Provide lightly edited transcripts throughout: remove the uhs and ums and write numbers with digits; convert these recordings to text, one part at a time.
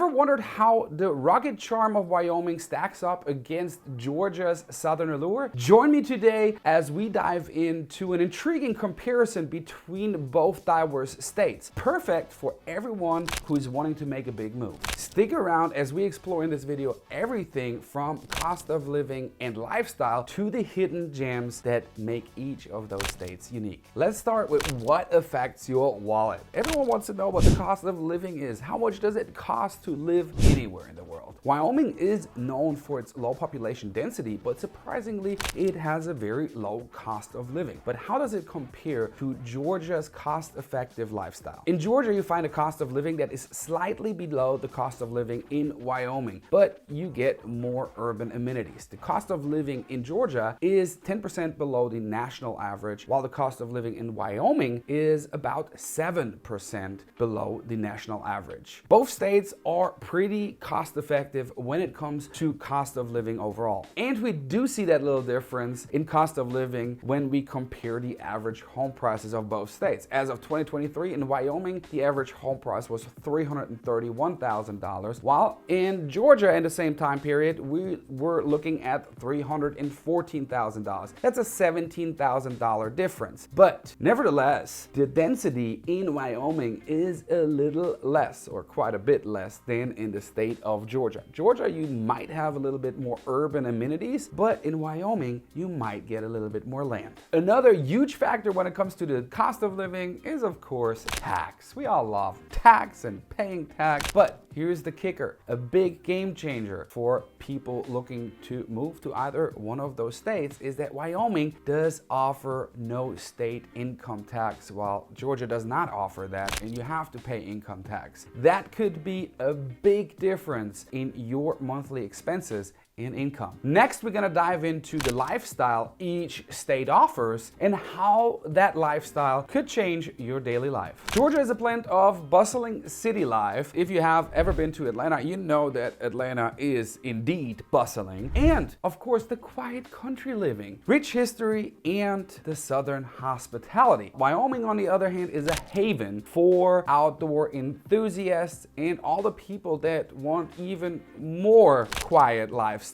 Ever wondered how the rugged charm of Wyoming stacks up against Georgia's southern allure? Join me today as we dive into an intriguing comparison between both diverse states, perfect for everyone who is wanting to make a big move. Stick around as we explore in this video everything from cost of living and lifestyle to the hidden gems that make each of those states unique. Let's start with what affects your wallet. Everyone wants to know what the cost of living is. How much does it cost to live anywhere in the world? Wyoming is known for its low population density, but surprisingly, it has a very low cost of living. But how does it compare to Georgia's cost-effective lifestyle? In Georgia, you find a cost of living that is slightly below the cost of living in Wyoming, but you get more urban amenities. The cost of living in Georgia is 10% below the national average, while the cost of living in Wyoming is about 7% below the national average. Both states are pretty cost effective when it comes to cost of living overall. And we do see that little difference in cost of living when we compare the average home prices of both states. As of 2023 in Wyoming, the average home price was $331,000, while in Georgia in the same time period, we were looking at $314,000. That's a $17,000 difference. But nevertheless, the density in Wyoming is a little less, or quite a bit less, than in the state of Georgia. Georgia, you might have a little bit more urban amenities, but in Wyoming, you might get a little bit more land. Another huge factor when it comes to the cost of living is, of course, tax. We all love tax and paying tax, but here's the kicker. A big game changer for people looking to move to either one of those states is that Wyoming does offer no state income tax, while Georgia does not offer that, and you have to pay income tax. That could be a big difference in your monthly expenses and income. Next, we're gonna dive into the lifestyle each state offers and how that lifestyle could change your daily life. Georgia is a blend of bustling city life. If you have ever been to Atlanta, you know that Atlanta is indeed bustling. And of course, the quiet country living, rich history, and the southern hospitality. Wyoming, on the other hand, is a haven for outdoor enthusiasts and all the people that want even more quiet lifestyle.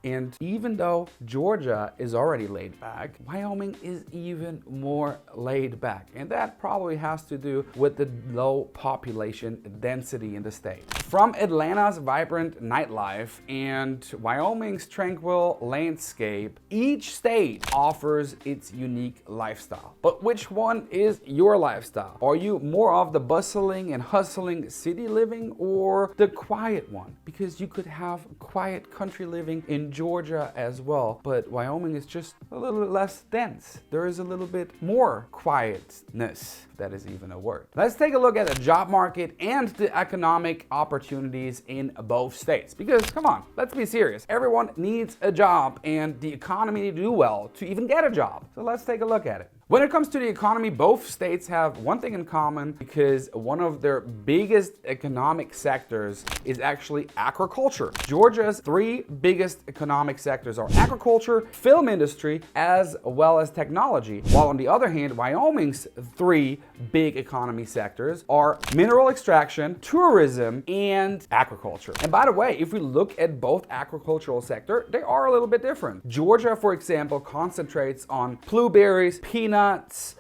And even though Georgia is already laid back, Wyoming is even more laid back. And that probably has to do with the low population density in the state. From Atlanta's vibrant nightlife and Wyoming's tranquil landscape, each state offers its unique lifestyle. But which one is your lifestyle? Are you more of the bustling and hustling city living or the quiet one? Because you could have quiet country living in Georgia as well, but Wyoming is just a little bit less dense. There is a little bit more quietness, if that is even a word. Let's take a look at the job market and the economic opportunities in both states. Because come on, let's be serious. Everyone needs a job and the economy to do well to even get a job. So let's take a look at it. When it comes to the economy, both states have one thing in common, because one of their biggest economic sectors is actually agriculture. Georgia's three biggest economic sectors are agriculture, film industry, as well as technology. While on the other hand, Wyoming's three big economy sectors are mineral extraction, tourism, and agriculture. And by the way, if we look at both agricultural sector, they are a little bit different. Georgia, for example, concentrates on blueberries, peanuts,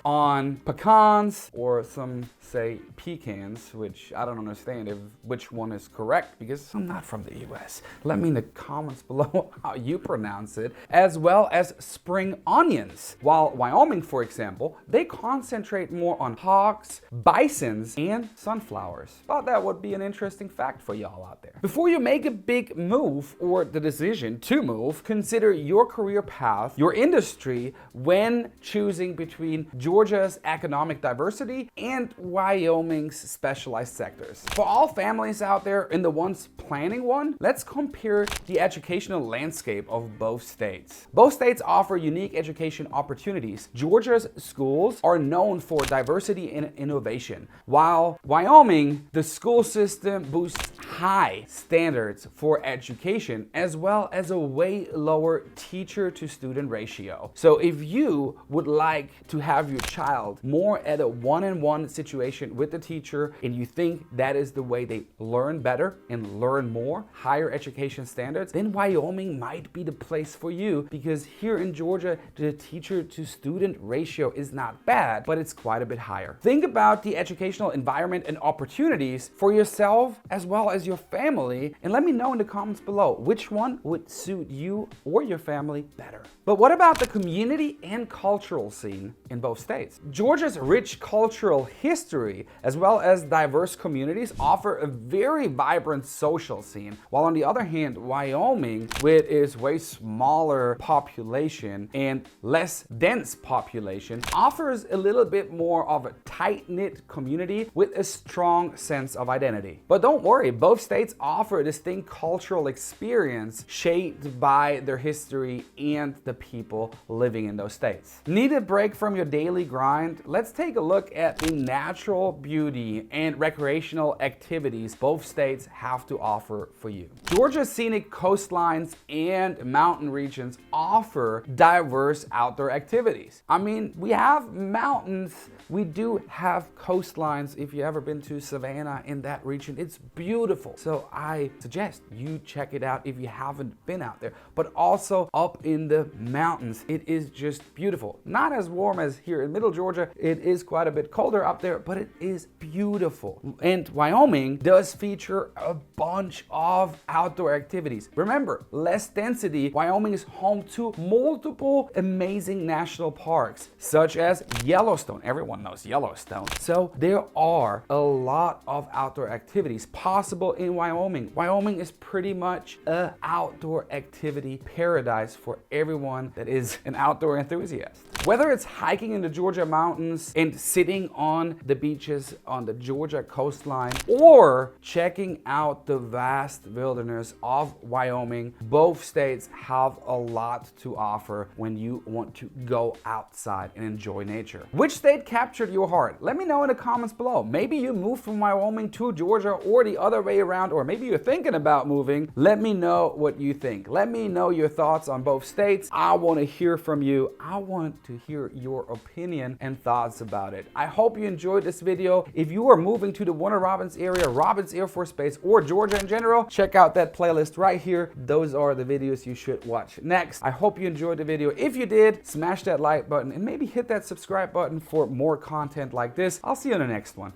on pecans, or some say pecans, which I don't understand which one is correct, because I'm not from the US. Let me in the comments below how you pronounce it, as well as spring onions. While Wyoming, for example, they concentrate more on hogs, bisons, and sunflowers. Thought that would be an interesting fact for y'all out there. Before you make a big move or the decision to move, consider your career path, your industry, when choosing between Georgia's economic diversity and Wyoming's specialized sectors. For all families out there and the ones planning one, let's compare the educational landscape of both states. Both states offer unique education opportunities. Georgia's schools are known for diversity and innovation, while Wyoming, the school system boasts high standards for education as well as a way lower teacher to student ratio. So if you would like to have your child more at a one-on-one situation with the teacher, and you think that is the way they learn better and learn more, higher education standards, then Wyoming might be the place for you, because here in Georgia, the teacher to student ratio is not bad, but it's quite a bit higher. Think about the educational environment and opportunities for yourself as well as your family, and let me know in the comments below which one would suit you or your family better. But what about the community and cultural scene in both states? Georgia's rich cultural history as well as diverse communities offer a very vibrant social scene, while on the other hand, Wyoming, with its way smaller population and less dense population, offers a little bit more of a tight-knit community with a strong sense of identity. But don't worry, both states offer a distinct cultural experience shaped by their history and the people living in those states. Need a break from your daily grind? Let's take a look at the natural beauty and recreational activities both states have to offer for you. Georgia's scenic coastlines and mountain regions offer diverse outdoor activities. I mean, we have mountains, we do have coastlines. If you've ever been to Savannah in that region, it's beautiful. So I suggest you check it out if you haven't been out there. But also up in the mountains, it is just beautiful. Not as warm as here in Middle Georgia. It is quite a bit colder up there, but it is beautiful. And Wyoming does feature a bunch of outdoor activities. Remember, less density, Wyoming is home to multiple amazing national parks, such as Yellowstone. Everyone knows Yellowstone. So there are a lot of outdoor activities possible in Wyoming. Wyoming is pretty much an outdoor activity paradise for everyone that is an outdoor enthusiast. Whether it's hiking in the Georgia mountains and sitting on the beaches on the Georgia coastline, or checking out the vast wilderness of Wyoming, both states have a lot to offer when you want to go outside and enjoy nature. Which state captured your heart? Let me know in the comments below. Maybe you moved from Wyoming to Georgia or the other way around, or maybe you're thinking about moving. Let me know what you think. Let me know your thoughts on both states. I want to hear from you. I want to hear your opinion and thoughts about it. I hope you enjoyed this video. If you are moving to the Warner Robins area, Robins Air Force Base, or Georgia in general, check out that playlist right here. Those are the videos you should watch next. I hope you enjoyed the video. If you did, smash that like button and maybe hit that subscribe button for more content like this. I'll see you in the next one.